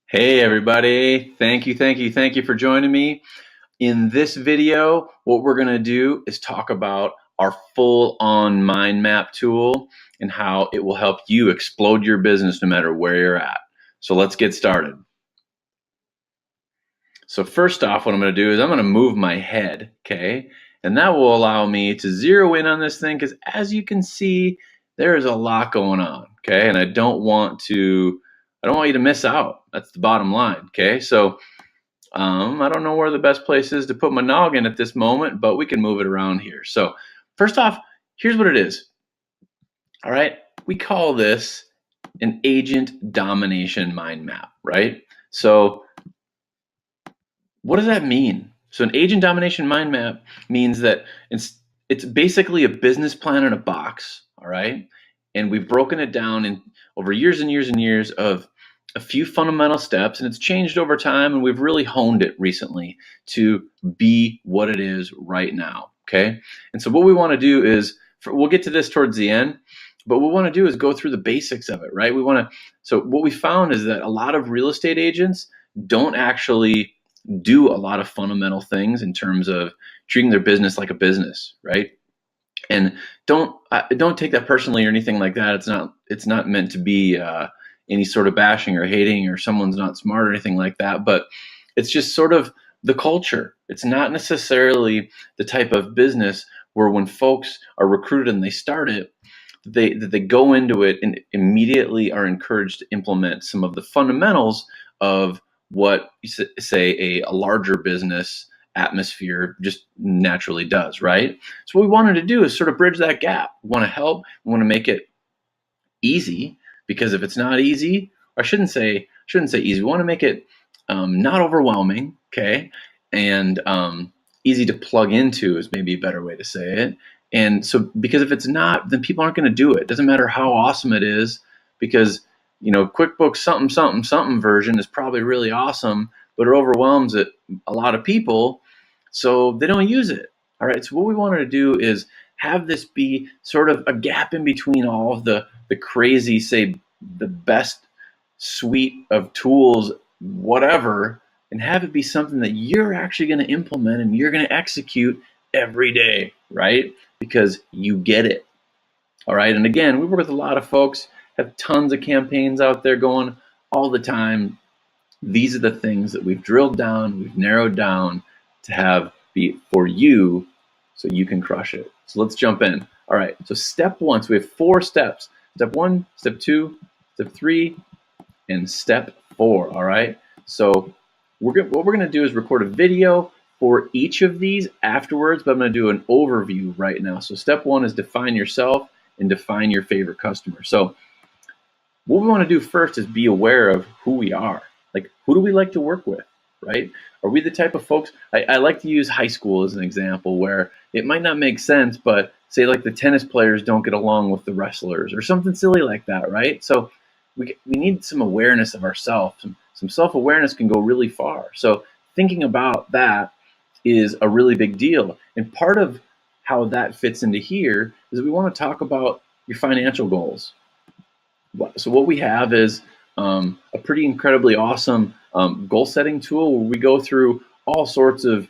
Hey everybody, thank you for joining me. In this video, what we're gonna do is talk about our full-on mind map tool and how it will help you explode your business no matter where you're at. So let's get started. So first off, what I'm gonna do is I'm gonna move my head, okay? And that will allow me to zero in on this thing because as you can see, there is a lot going on, okay? And I don't want you to miss out. That's the bottom line, okay? So I don't know where the best place is to put my noggin at this moment, but we can move it around here. So first off, here's what it is. All right, we call this an agent domination mind map, right? So what does that mean? So an agent domination mind map means that it's basically a business plan in a box, all right? And we've broken it down in over years and years and years of a few fundamental steps, and it's changed over time, and we've really honed it recently to be what it is right now, okay? And so what we want to do is, we'll get to this towards the end, but what we want to do is go through the basics of it, right? So what we found is that a lot of real estate agents don't actually do a lot of fundamental things in terms of treating their business like a business, right? And don't take that personally or anything like that. It's not meant to be any sort of bashing or hating or someone's not smart or anything like that. But it's just sort of the culture. It's not necessarily the type of business where when folks are recruited and they start it, they go into it and immediately are encouraged to implement some of the fundamentals of what say a larger business atmosphere just naturally does, right? So what we wanted to do is sort of bridge that gap. We want to help, we want to make it easy, because if it's not easy, or I shouldn't say easy, we want to make it not overwhelming, okay? And easy to plug into is maybe a better way to say it. And so, because if it's not, then people aren't going to do it. It doesn't matter how awesome it is, because QuickBooks something version is probably really awesome, but it overwhelms a lot of people, so they don't use it. All right. So what we wanted to do is have this be sort of a gap in between all of the crazy, say, the best suite of tools, whatever, and have it be something that you're actually going to implement and you're going to execute every day, right? Because you get it. All right. And again, we work with a lot of folks, have tons of campaigns out there going all the time. These are the things that we've drilled down, we've narrowed down to have be for you so you can crush it. So let's jump in. All right. So step one, so we have 4 steps. Step 1, step 2, step 3, and step 4. All right. So what we're going to do is record a video for each of these afterwards, but I'm going to do an overview right now. So step 1 is define yourself and define your favorite customer. So what we want to do first is be aware of who we are. Like, who do we like to work with, right? Are we the type of folks, I like to use high school as an example, where it might not make sense, but say like the tennis players don't get along with the wrestlers or something silly like that, right? So we need some awareness of ourselves. Some self-awareness can go really far. So thinking about that is a really big deal. And part of how that fits into here is we want to talk about your financial goals. So what we have is a pretty incredibly awesome goal setting tool where we go through all sorts of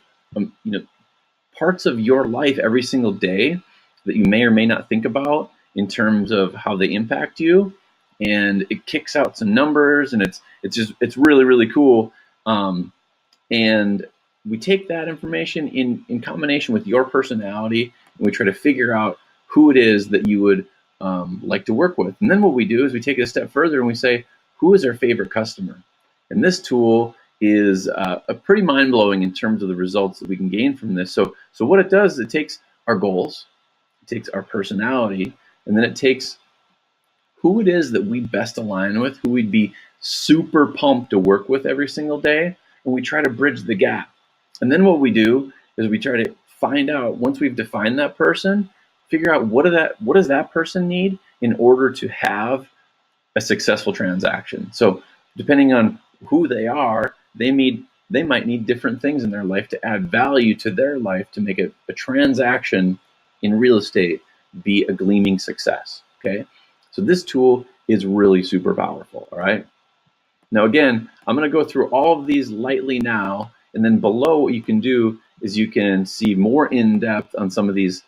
parts of your life every single day that you may or may not think about in terms of how they impact you, and it kicks out some numbers, and it's really, really cool. And we take that information in combination with your personality, and we try to figure out who it is that you would like to work with. And then what we do is we take it a step further and we say, who is our favorite customer? And this tool is a pretty mind-blowing in terms of the results that we can gain from this. So what it does is it takes our goals, it takes our personality, and then it takes who it is that we best align with, who we'd be super pumped to work with every single day, and we try to bridge the gap. And then what we do is we try to find out, once we've defined that person, figure out what does that person need in order to have a successful transaction. So depending on who they are, they might need different things in their life to add value to their life to make a transaction in real estate be a gleaming success. Okay, so this tool is really super powerful. All right. Now, again, I'm going to go through all of these lightly now, and then below what you can do is you can see more in depth on some of these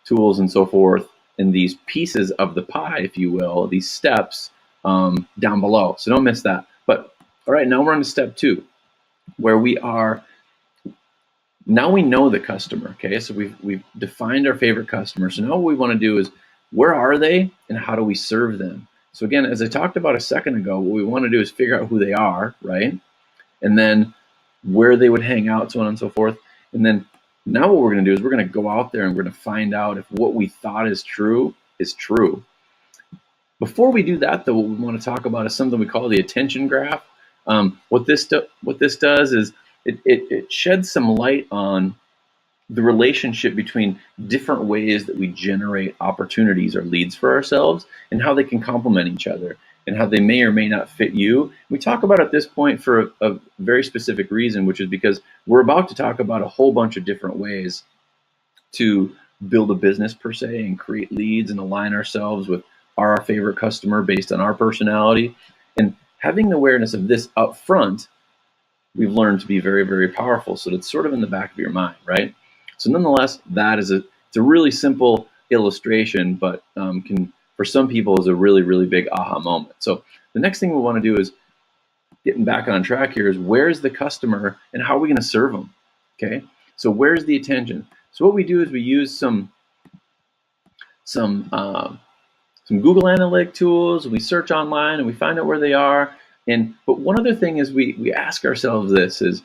tools and so forth, and these pieces of the pie, if you will, these steps down below. So don't miss that. But all right, now we're on to step 2, where we are. Now we know the customer. Okay, so we've defined our favorite customer. So now what we want to do is, where are they and how do we serve them? So again, as I talked about a second ago, what we want to do is figure out who they are, right? And then where they would hang out, so on and so forth. And then now what we're going to do is we're going to go out there and we're going to find out if what we thought is true is true. Before we do that, though, what we want to talk about is something we call the attention graph. What this does is it sheds some light on the relationship between different ways that we generate opportunities or leads for ourselves, and how they can complement each other, and how they may or may not fit you. We talk about it at this point for a very specific reason, which is because we're about to talk about a whole bunch of different ways to build a business per se, and create leads and align ourselves with our favorite customer based on our personality. And having the awareness of this up front, we've learned to be very, very powerful. So it's sort of in the back of your mind, right? So nonetheless, that is it's a really simple illustration, but can, for some people, is a really, really big aha moment. So the next thing we want to do is, getting back on track here, is where's the customer and how are we going to serve them? Okay, so where's the attention? So what we do is we use some Google Analytic tools. We search online and we find out where they are. But one other thing is we ask ourselves this is,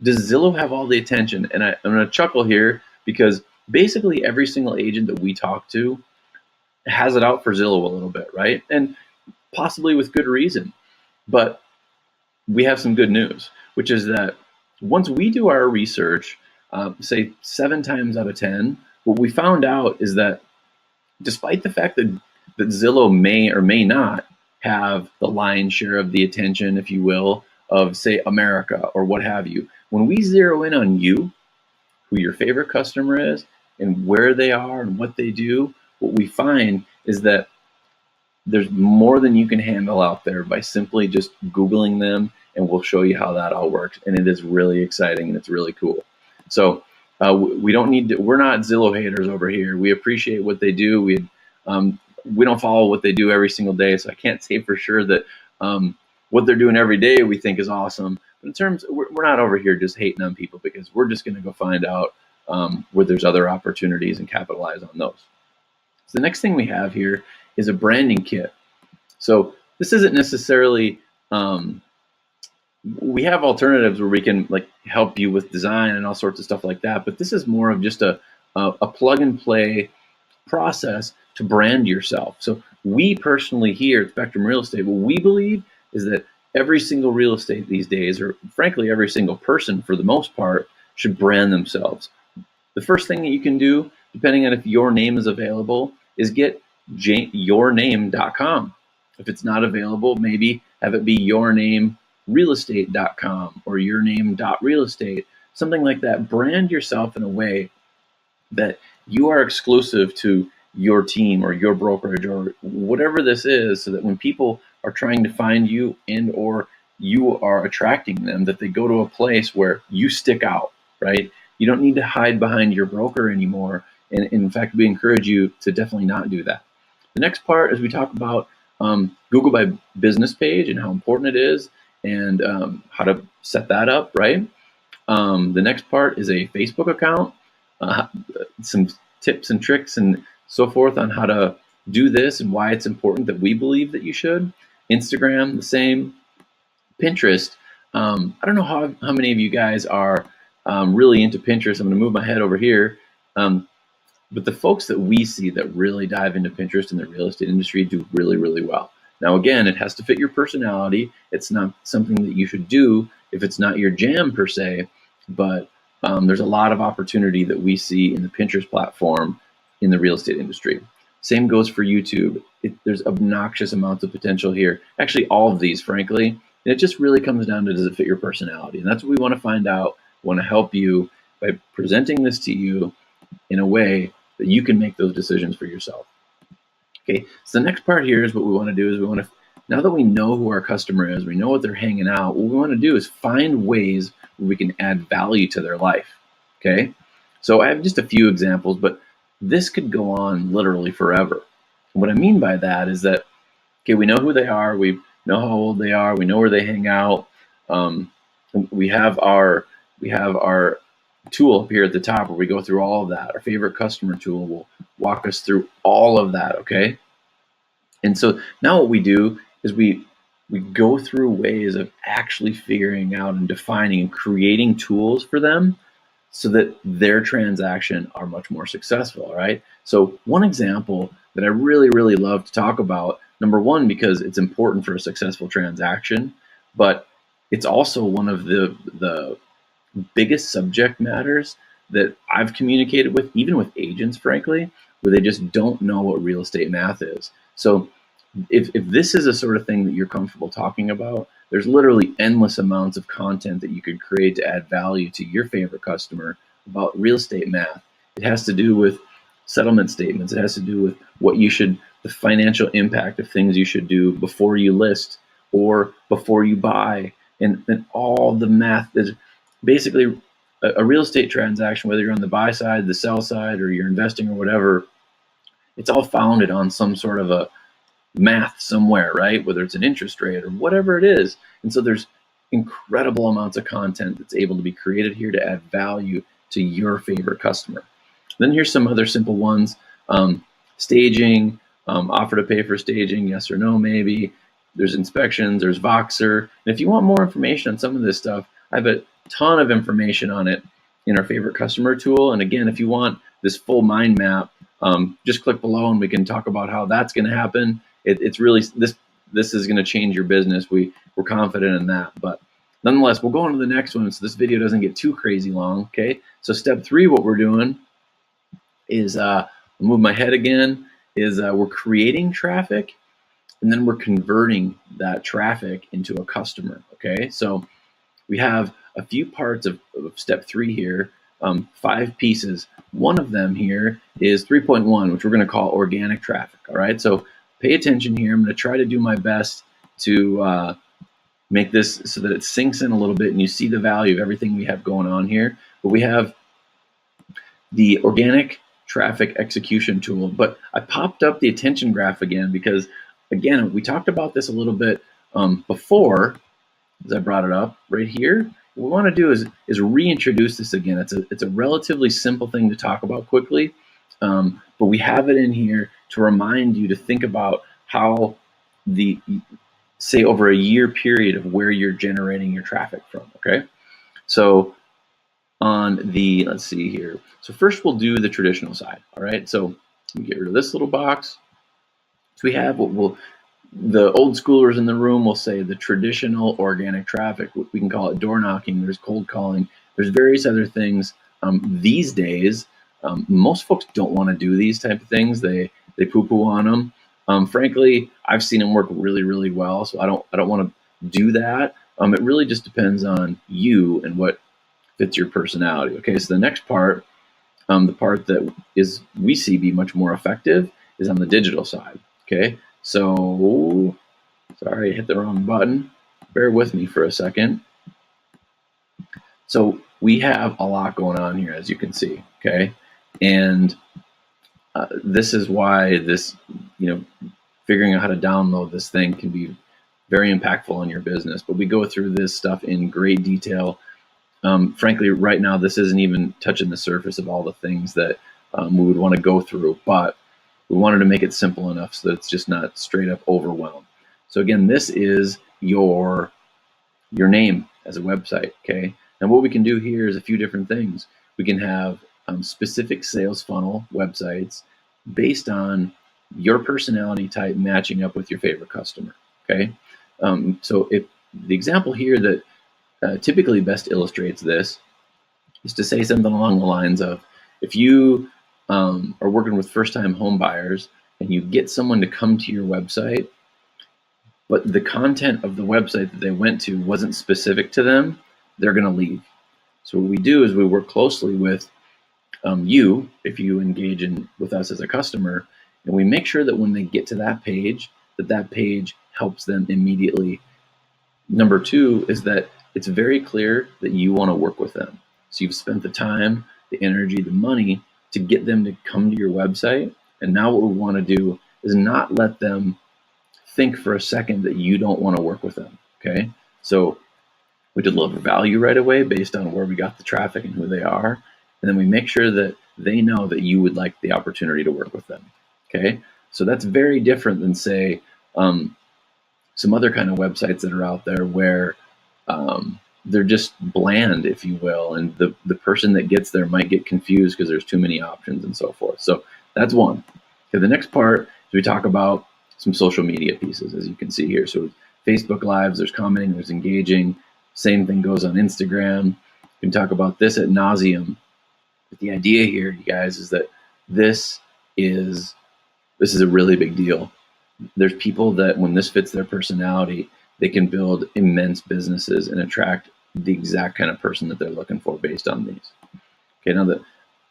does Zillow have all the attention? And I'm going to chuckle here, because basically every single agent that we talk to has it out for Zillow a little bit, right? And possibly with good reason. But we have some good news, which is that once we do our research, say 7 times out of 10, what we found out is that despite the fact that Zillow may or may not have the lion's share of the attention, if you will, of, say, America or what have you, when we zero in on you, who your favorite customer is, and where they are and what they do, what we find is that there's more than you can handle out there by simply just Googling them, and we'll show you how that all works. And it is really exciting and it's really cool. So we don't need to, we're not Zillow haters over here. We appreciate what they do. We don't follow what they do every single day, so I can't say for sure that what they're doing every day we think is awesome. But in terms, we're not over here just hating on people, because we're just going to go find out where there's other opportunities and capitalize on those. So the next thing we have here is a branding kit. So this isn't necessarily, we have alternatives where we can help you with design and all sorts of stuff like that, but this is more of just a plug and play process to brand yourself. So we personally here at Spectrum Real Estate, what we believe is that every single real estate these days, or frankly every single person for the most part, should brand themselves. The first thing that you can do, depending on if your name is available, is get yourname.com. If it's not available, maybe have it be yournamerealestate.com or yourname.realestate, something like that. Brand yourself in a way that you are exclusive to your team or your brokerage or whatever this is, so that when people are trying to find you and or you are attracting them, that they go to a place where you stick out, right? You don't need to hide behind your broker anymore. And in fact, we encourage you to definitely not do that. The next part is we talk about Google My Business page and how important it is, and how to set that up, right? The next part is a Facebook account, some tips and tricks and so forth on how to do this and why it's important that we believe that you should. Instagram, the same. Pinterest, I don't know how many of you guys are really into Pinterest. I'm going to move my head over here. But the folks that we see that really dive into Pinterest in the real estate industry do really, really well. Now, again, it has to fit your personality. It's not something that you should do if it's not your jam per se, but there's a lot of opportunity that we see in the Pinterest platform in the real estate industry. Same goes for YouTube. There's obnoxious amounts of potential here. Actually, all of these, frankly. And it just really comes down to, does it fit your personality? And that's what we want to find out. We want to help you by presenting this to you in a way that you can make those decisions for yourself. Okay, so the next part here is what we want to do is we want to now that we know who our customer is, we know what they're hanging out, what we want to do is find ways where we can add value to their life. Okay? So I have just a few examples, but this could go on literally forever. And what I mean by that is that, okay, we know who they are, we know how old they are, we know where they hang out. Um, we have our tool up here at the top where we go through all of that. Our favorite customer tool will walk us through all of that, okay? And so now what we do is we go through ways of actually figuring out and defining and creating tools for them so that their transaction are much more successful, right? So one example that I really, really love to talk about, number one, because it's important for a successful transaction, but it's also one of the biggest subject matters that I've communicated with, even with agents, frankly, where they just don't know what real estate math is. So if this is a sort of thing that you're comfortable talking about, there's literally endless amounts of content that you could create to add value to your favorite customer about real estate math. It has to do with settlement statements. It has to do with what you should, the financial impact of things you should do before you list or before you buy, and all the math. Is basically a real estate transaction, whether you're on the buy side, the sell side, or you're investing or whatever. It's all founded on some sort of a math somewhere, right? Whether it's an interest rate or whatever it is. And so there's incredible amounts of content that's able to be created here to add value to your favorite customer. Then here's some other simple ones. Staging, offer to pay for staging, yes or no, maybe. There's inspections, there's Voxer. And if you want more information on some of this stuff, I have a ton of information on it in our favorite customer tool. And again, if you want this full mind map, just click below and we can talk about how that's going to happen. It's really, this is going to change your business. We're confident in that. But nonetheless, we'll go on to the next one so this video doesn't get too crazy long. Okay. So step 3, what we're doing is move my head again. Is we're creating traffic, and then we're converting that traffic into a customer. Okay. So we have a few parts of step 3 here. 5 pieces. One of them here is 3.1, which we're going to call organic traffic. All right. So pay attention here. I'm going to try to do my best to make this so that it sinks in a little bit and you see the value of everything we have going on here. But we have the organic traffic execution tool. But I popped up the attention graph again because, again, we talked about this a little bit before, as I brought it up right here. What we want to do is reintroduce this again. It's a relatively simple thing to talk about quickly, but we have it in here to remind you to think about how say over a year period of where you're generating your traffic from. Okay, so on the, let's see here. So first we'll do the traditional side. All right, so we get rid of this little box. So we have the old schoolers in the room will say the traditional organic traffic. We can call it door knocking. There's cold calling. There's various other things. These days, most folks don't want to do these type of things. They poo-poo on them. Frankly, I've seen them work really, really well. So I don't want to do that. It really just depends on you and what fits your personality. Okay, so the next part, the part that we see be much more effective is on the digital side. Okay. So, sorry, I hit the wrong button. Bear with me for a second. So we have a lot going on here, as you can see, okay? And this is why this, figuring out how to download this thing can be very impactful on your business. But we go through this stuff in great detail. Frankly, right now, this isn't even touching the surface of all the things that we would want to go through, but we wanted to make it simple enough so that it's just not straight up overwhelmed. So again, this is your name as a website, okay? And what we can do here is a few different things. We can have specific sales funnel websites based on your personality type matching up with your favorite customer, okay? So if the example here that typically best illustrates this is to say something along the lines of, if you are working with first-time home buyers and you get someone to come to your website, but the content of the website that they went to wasn't specific to them, they're going to leave. So what we do is we work closely with you, if you engage with us as a customer, and we make sure that when they get to that page, that page helps them immediately. Number two is that it's very clear that you want to work with them. So you've spent the time, the energy, the money to get them to come to your website. And now what we want to do is not let them think for a second that you don't want to work with them. Okay. So we deliver value right away based on where we got the traffic and who they are. And then we make sure that they know that you would like the opportunity to work with them. Okay. So that's very different than, say, some other kind of websites that are out there where they're just bland, if you will, and the person that gets there might get confused because there's too many options and so forth. So that's one. Okay, the next part is we talk about some social media pieces, as you can see here. So Facebook Lives, there's commenting, there's engaging. Same thing goes on Instagram. We can talk about this ad nauseum. But the idea here, you guys, is that this is a really big deal. There's people that when this fits their personality, they can build immense businesses and attract the exact kind of person that they're looking for based on these. Okay, now the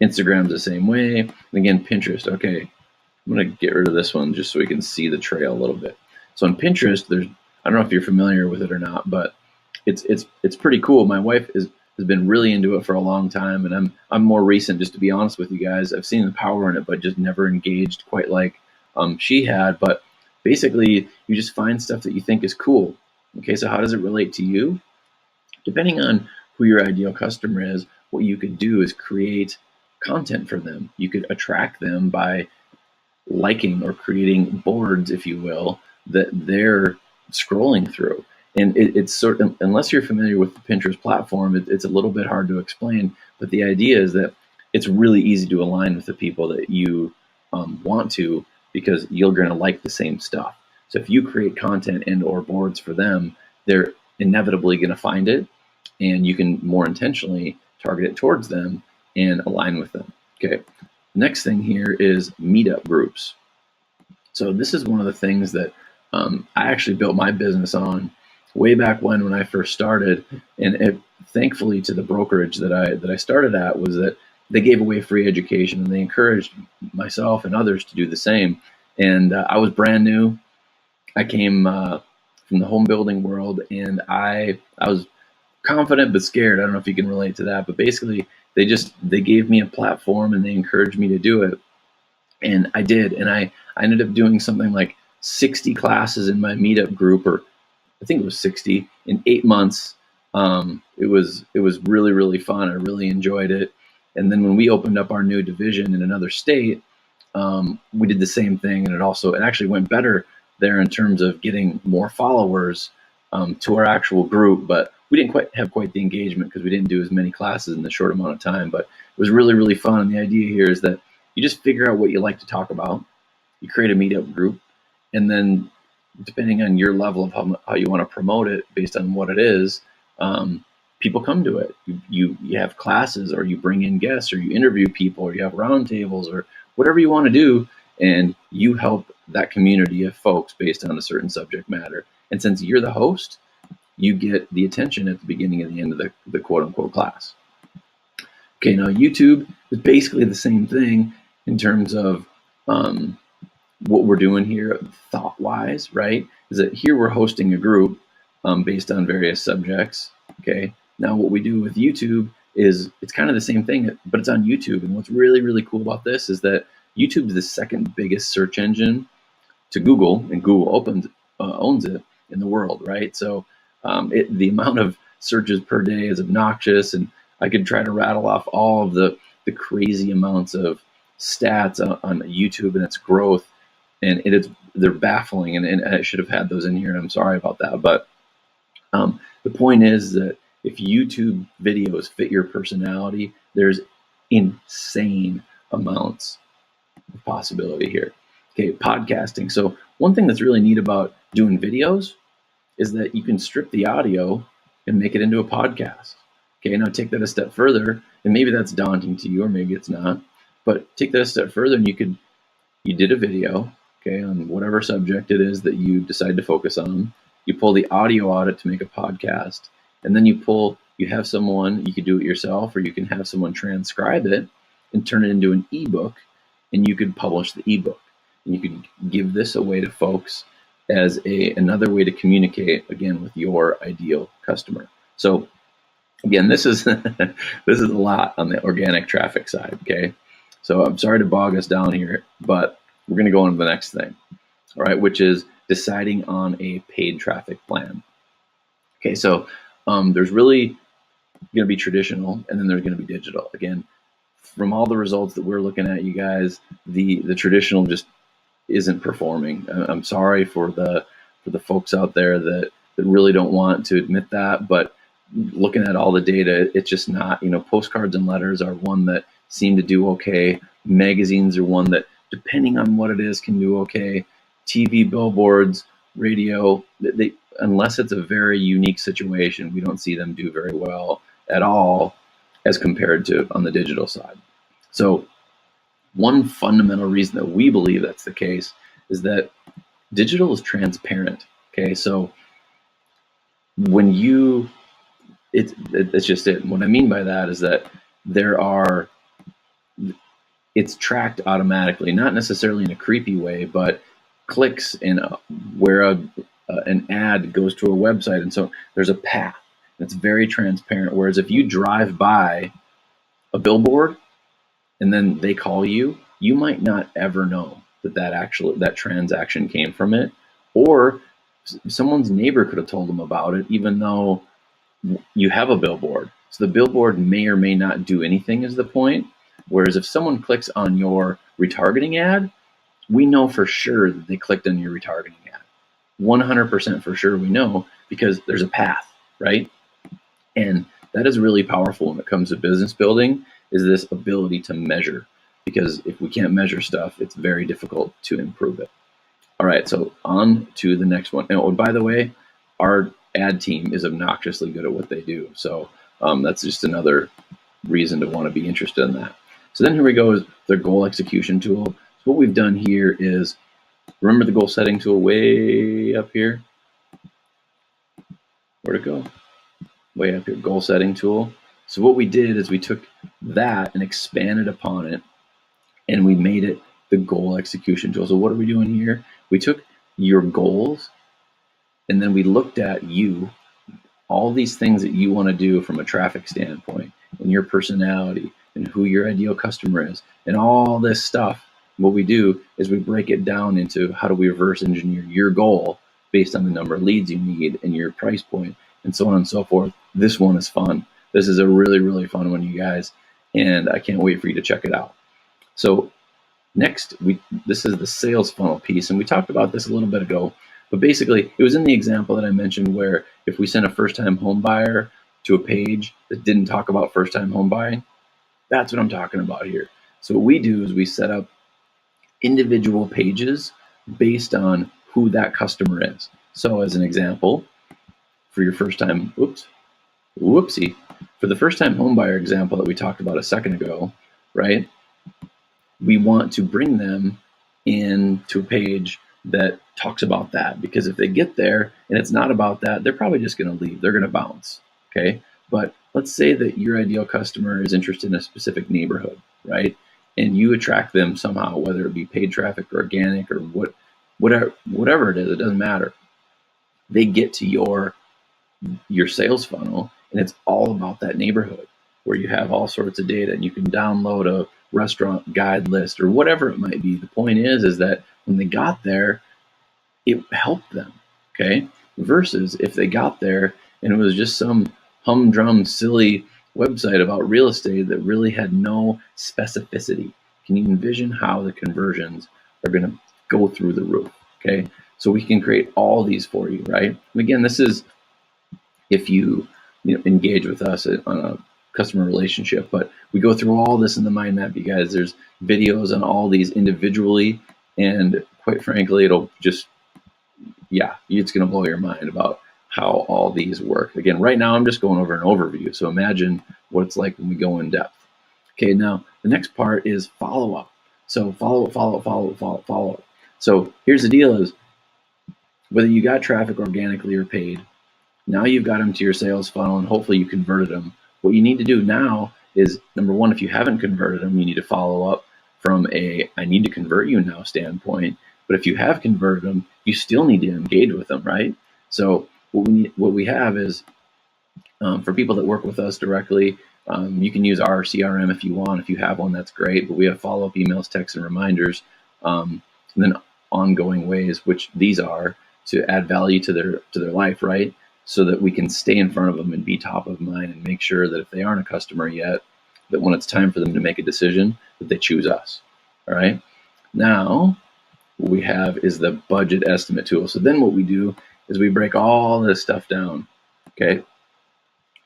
Instagram's the same way. And again, Pinterest. Okay, I'm gonna get rid of this one just so we can see the trail a little bit. So on Pinterest, I don't know if you're familiar with it or not, but it's pretty cool. My wife has been really into it for a long time, and I'm more recent. Just to be honest with you guys, I've seen the power in it, but just never engaged quite like she had. But basically, you just find stuff that you think is cool. Okay, so how does it relate to you? Depending on who your ideal customer is, what you could do is create content for them. You could attract them by liking or creating boards, if you will, that they're scrolling through. And it's sort of, unless you're familiar with the Pinterest platform, it's a little bit hard to explain. But the idea is that it's really easy to align with the people that you want to, because you're going to like the same stuff. So if you create content and or boards for them, they're inevitably going to find it, and you can more intentionally target it towards them and align with them. Okay. Next thing here is meetup groups. So this is one of the things that I actually built my business on way back when I first started, and thankfully to the brokerage that I started at was that they gave away free education, and they encouraged myself and others to do the same. And I was brand new. I came from the home building world, and I was confident but scared. I don't know if you can relate to that, but basically they gave me a platform and they encouraged me to do it. And I did. And I ended up doing something like 60 classes in my meetup group, or I think it was 60 in 8 months. It was really, really fun. I really enjoyed it. And then when we opened up our new division in another state, we did the same thing. And it actually went better there in terms of getting more followers to our actual group. But we didn't have quite the engagement because we didn't do as many classes in the short amount of time. But it was really, really fun. And the idea here is that you just figure out what you like to talk about. You create a meetup group, and then depending on your level of how you want to promote it based on what it is, people come to it. You have classes, or you bring in guests, or you interview people, or you have roundtables, or whatever you want to do, and you help that community of folks based on a certain subject matter. And since you're the host, you get the attention at the beginning and the end of the quote-unquote class. Okay, now YouTube is basically the same thing in terms of what we're doing here thought-wise, right? Is that here we're hosting a group based on various subjects, okay? Now what we do with YouTube is it's kind of the same thing, but it's on YouTube. And what's really, really cool about this is that YouTube is the second biggest search engine to Google, and Google owns it in the world, right? So the amount of searches per day is obnoxious, and I could try to rattle off all of the crazy amounts of stats on YouTube and its growth, and they're baffling, and I should have had those in here, and I'm sorry about that. But the point is that if YouTube videos fit your personality, there's insane amounts of possibility here. Okay, podcasting. So one thing that's really neat about doing videos is that you can strip the audio and make it into a podcast. Okay, now take that a step further, and maybe that's daunting to you, or maybe it's not, but take that a step further, and you did a video, okay, on whatever subject it is that you decide to focus on. You pull the audio out to make a podcast, and then you have someone, you could do it yourself, or you can have someone transcribe it and turn it into an ebook, and you could publish the ebook. And you could give this away to folks as another way to communicate, again, with your ideal customer. So again, this is this is a lot on the organic traffic side, okay? So I'm sorry to bog us down here, but we're going to go on to the next thing, all right, which is deciding on a paid traffic plan. Okay, so there's really going to be traditional, and then there's going to be digital. Again, from all the results that we're looking at, you guys, the traditional just isn't performing. I'm sorry for the folks out there that really don't want to admit that, but looking at all the data, it's just not. Postcards and letters are one that seem to do okay. Magazines are one that, depending on what it is, can do okay. TV, billboards, radio, they unless it's a very unique situation, we don't see them do very well at all as compared to on the digital side. So one fundamental reason that we believe that's the case is that digital is transparent. Okay, so when it's just it. What I mean by that is that it's tracked automatically, not necessarily in a creepy way, but clicks in where an ad goes to a website, and so there's a path. It's very transparent. Whereas if you drive by a billboard and then they call you, you might not ever know that transaction came from it, or someone's neighbor could have told them about it, even though you have a billboard. So the billboard may or may not do anything, is the point. Whereas if someone clicks on your retargeting ad, we know for sure that they clicked on your retargeting ad. 100% for sure we know, because there's a path, right? And that is really powerful when it comes to business building, is this ability to measure. Because if we can't measure stuff, it's very difficult to improve it. All right, so on to the next one. And by the way, our ad team is obnoxiously good at what they do. So that's just another reason to want to be interested in that. So then here we go, is the goal execution tool. So what we've done here is, remember the goal setting tool way up here? Where'd it go? Way up here, goal setting tool. So what we did is we took that and expanded upon it, and we made it the goal execution tool. So what are we doing here? We took your goals, and then we looked at all these things that you want to do from a traffic standpoint, and your personality, and who your ideal customer is, and all this stuff. What we do is we break it down into how do we reverse engineer your goal based on the number of leads you need and your price point, and so on and so forth. This one is fun. This is a really, really fun one, you guys, and I can't wait for you to check it out. So next, this is the sales funnel piece, and we talked about this a little bit ago, but basically it was in the example that I mentioned where if we sent a first-time home buyer to a page that didn't talk about first-time home buying, that's what I'm talking about here. So what we do is we set up individual pages based on who that customer is. So as an example, for your first-time, for the first-time home buyer example that we talked about a second ago, right? We want to bring them into a page that talks about that, because if they get there and it's not about that, they're probably just going to leave. They're going to bounce, okay? But let's say that your ideal customer is interested in a specific neighborhood, right? And you attract them somehow, whether it be paid traffic or organic or whatever it is, it doesn't matter. They get to your sales funnel, and it's all about that neighborhood, where you have all sorts of data, and you can download a restaurant guide list or whatever it might be. The point is that when they got there, it helped them, okay? Versus if they got there and it was just some humdrum, silly website about real estate that really had no specificity. Can you envision how the conversions are going to go through the roof, okay? So we can create all these for you, right? And again, this is if you engage with us on a customer relationship, but we go through all this in the mind map, you guys. There's videos on all these individually, and quite frankly, it'll just, it's going to blow your mind about how all these work. Again, right now I'm just going over an overview, so imagine what it's like when we go in depth. Okay, now the next part is follow-up. So follow-up. So here's the deal is, whether you got traffic organically or paid, now you've got them to your sales funnel, and hopefully you converted them. What you need to do now is, number one, if you haven't converted them, you need to follow up from I need to convert you now standpoint. But if you have converted them, you still need to engage with them, right? So what we have is, for people that work with us directly, you can use our CRM if you want. If you have one, that's great. But we have follow-up emails, texts, and reminders, and then ongoing ways, which these are to add value to their life, right? So that we can stay in front of them and be top of mind and make sure that if they aren't a customer yet, that when it's time for them to make a decision, that they choose us. All right. Now, what we have is the budget estimate tool. So then what we do is we break all this stuff down. Okay.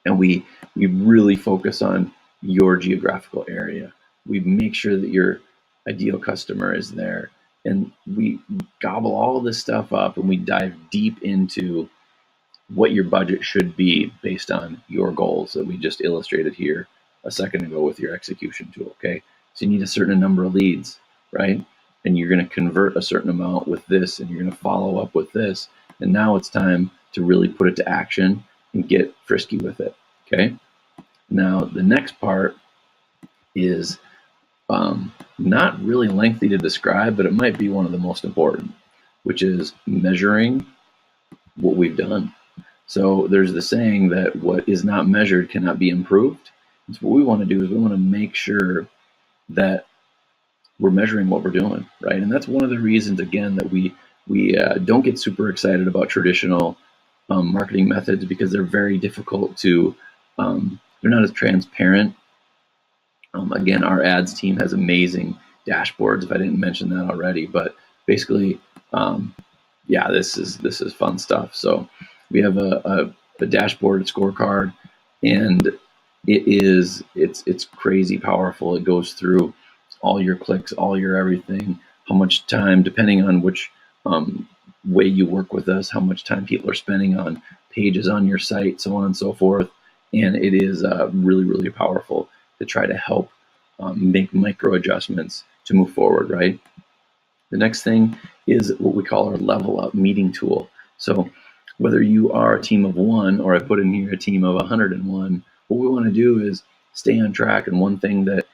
And we really focus on your geographical area. We make sure that your ideal customer is there, and we gobble all of this stuff up, and we dive deep into what your budget should be based on your goals that we just illustrated here a second ago with your execution tool. Okay, so you need a certain number of leads, right? And you're going to convert a certain amount with this, and you're going to follow up with this, and now it's time to really put it to action and get frisky with it. Okay. Now the next part is not really lengthy to describe, but it might be one of the most important, which is measuring what we've done. So there's the saying that what is not measured cannot be improved. And so what we want to do is we want to make sure that we're measuring what we're doing, right? And that's one of the reasons, again, that we don't get super excited about traditional marketing methods, because they're very difficult to, they're not as transparent. Again, our ads team has amazing dashboards, if I didn't mention that already, but basically, yeah, this is fun stuff. So we have a dashboard, a scorecard, and it's crazy powerful. It goes through all your clicks, all your everything, how much time, depending on which way you work with us, how much time people are spending on pages on your site, so on and so forth. And it is really, really powerful to try to help make micro adjustments to move forward, right? The next thing is what we call our level up meeting tool. So whether you are a team of one, or I put in here a team of 101, what we want to do is stay on track. And one thing that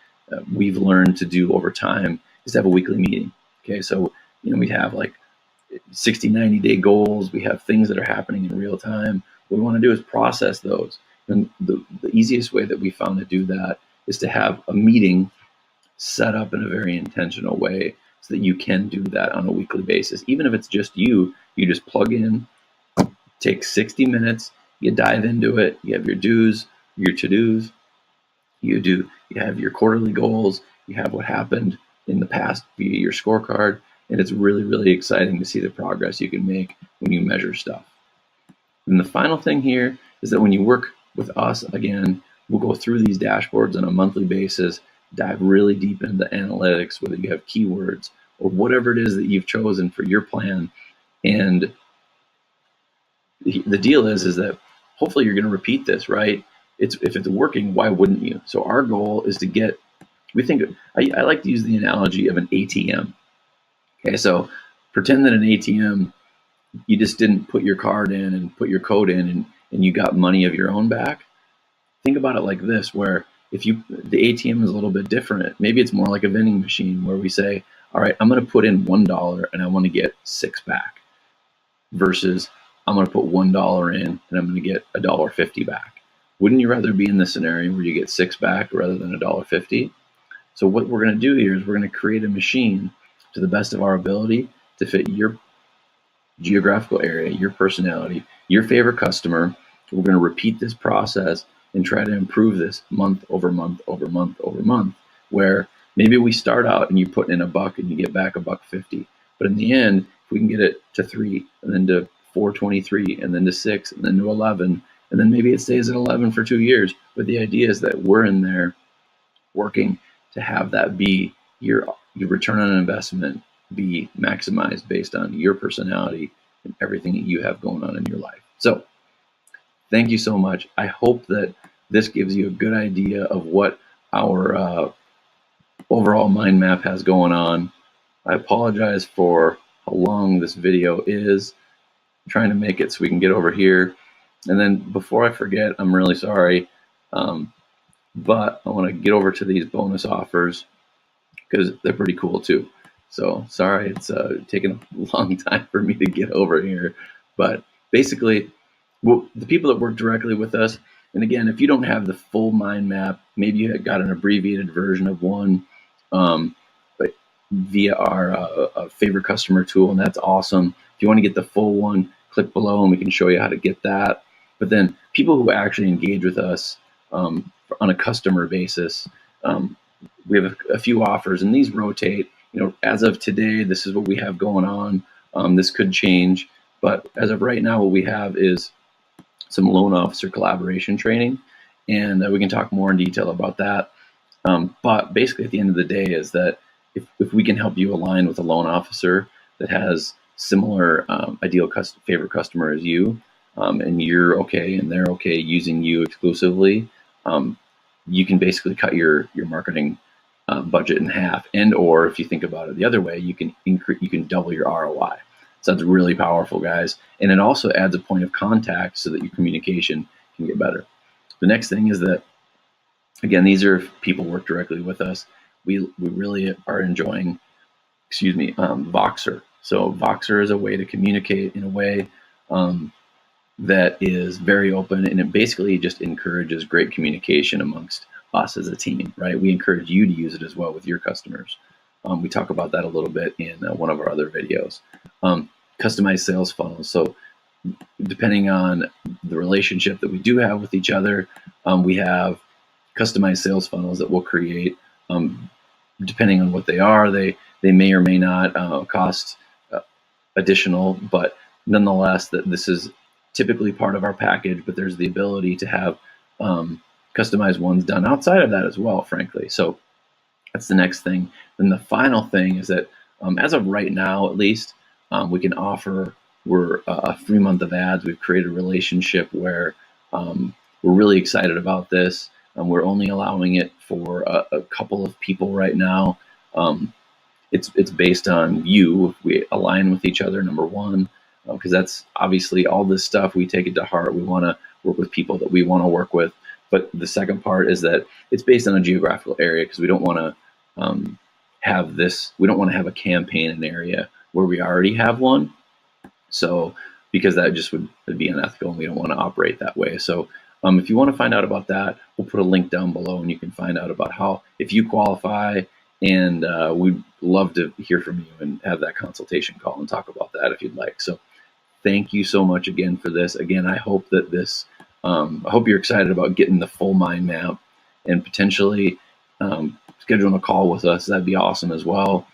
we've learned to do over time is to have a weekly meeting. Okay, so we have like 60, 90-day goals. We have things that are happening in real time. What we want to do is process those. And the easiest way that we found to do that is to have a meeting set up in a very intentional way so that you can do that on a weekly basis. Even if it's just you just plug in, take 60 minutes, you dive into it, you have your do's, your to-dos, you have your quarterly goals, you have what happened in the past via your scorecard, and it's really, really exciting to see the progress you can make when you measure stuff. And the final thing here is that when you work with us, again, we'll go through these dashboards on a monthly basis, dive really deep into the analytics, whether you have keywords or whatever it is that you've chosen for your plan. And the deal is that hopefully you're going to repeat this, right? If it's working, why wouldn't you? So our goal is to get, I like to use the analogy of an ATM. Okay, so pretend that an ATM, you just didn't put your card in and put your code in and you got money of your own back. Think about it like this, where the ATM is a little bit different. Maybe it's more like a vending machine where we say, all right, I'm going to put in $1 and I want to get 6 back, versus I'm going to put $1 in and I'm going to get $1.50 back. Wouldn't you rather be in the scenario where you get 6 back rather than $1.50? So what we're going to do here is we're going to create a machine to the best of our ability to fit your geographical area, your personality, your favorite customer. We're going to repeat this process and try to improve this month over month over month over month, where maybe we start out and you put in $1 and you get back $1.50. But in the end, if we can get it to 3 and then to 4.23 and then to 6 and then to 11, and then maybe it stays at 11 for 2 years. But the idea is that we're in there working to have that be your return on investment be maximized based on your personality and everything that you have going on in your life. So thank you so much. I hope that this gives you a good idea of what our overall mind map has going on. I apologize for how long this video is. I'm trying to make it so we can get over here. And then before I forget, I'm really sorry, but I want to get over to these bonus offers because they're pretty cool too. So sorry, it's taken a long time for me to get over here. But basically, the people that work directly with us, and again, if you don't have the full mind map, maybe you got an abbreviated version of one, but via our favorite customer tool, and that's awesome. If you want to get the full one, click below and we can show you how to get that. But then people who actually engage with us on a customer basis, we have a few offers, and these rotate. As of today, this is what we have going on. This could change, but as of right now, what we have is some loan officer collaboration training, and we can talk more in detail about that. But basically, at the end of the day, is that if we can help you align with a loan officer that has similar ideal favorite customer as you, and you're okay and they're okay using you exclusively, you can basically cut your marketing budget in half, and or if you think about it the other way, you can double your ROI. So that's really powerful, guys. And it also adds a point of contact so that your communication can get better. The next thing is that, again, these are people who work directly with us. We really are enjoying, Voxer. So Voxer is a way to communicate in a way that is very open, and it basically just encourages great communication amongst us as a team, right? We encourage you to use it as well with your customers. We talk about that a little bit in one of our other videos. Customized sales funnels. So depending on the relationship that we do have with each other, we have customized sales funnels that we'll create. Depending on what they are, they may or may not cost additional, but nonetheless, that this is typically part of our package, but there's the ability to have customized ones done outside of that as well, frankly. So that's the next thing. Then the final thing is that as of right now, at least, we can offer, we're a free month of ads. We've created a relationship where we're really excited about this. We're only allowing it for a couple of people right now. It's based on you. If we align with each other, number one, because that's obviously all this stuff, we take it to heart. We want to work with people that we want to work with. But the second part is that it's based on a geographical area, because we don't want to have this. We don't want to have a campaign in an area where we already have one. So because that just would be unethical, and we don't want to operate that way. So if you want to find out about that, we'll put a link down below, and you can find out about how, if you qualify, and we'd love to hear from you and have that consultation call and talk about that if you'd like. So thank you so much again for this. Again, I hope that this, I hope you're excited about getting the full mind map and potentially scheduling a call with us. That'd be awesome as well.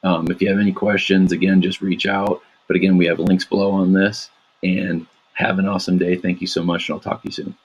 If you have any questions, again, just reach out. But again, we have links below on this, and have an awesome day. Thank you so much, and I'll talk to you soon.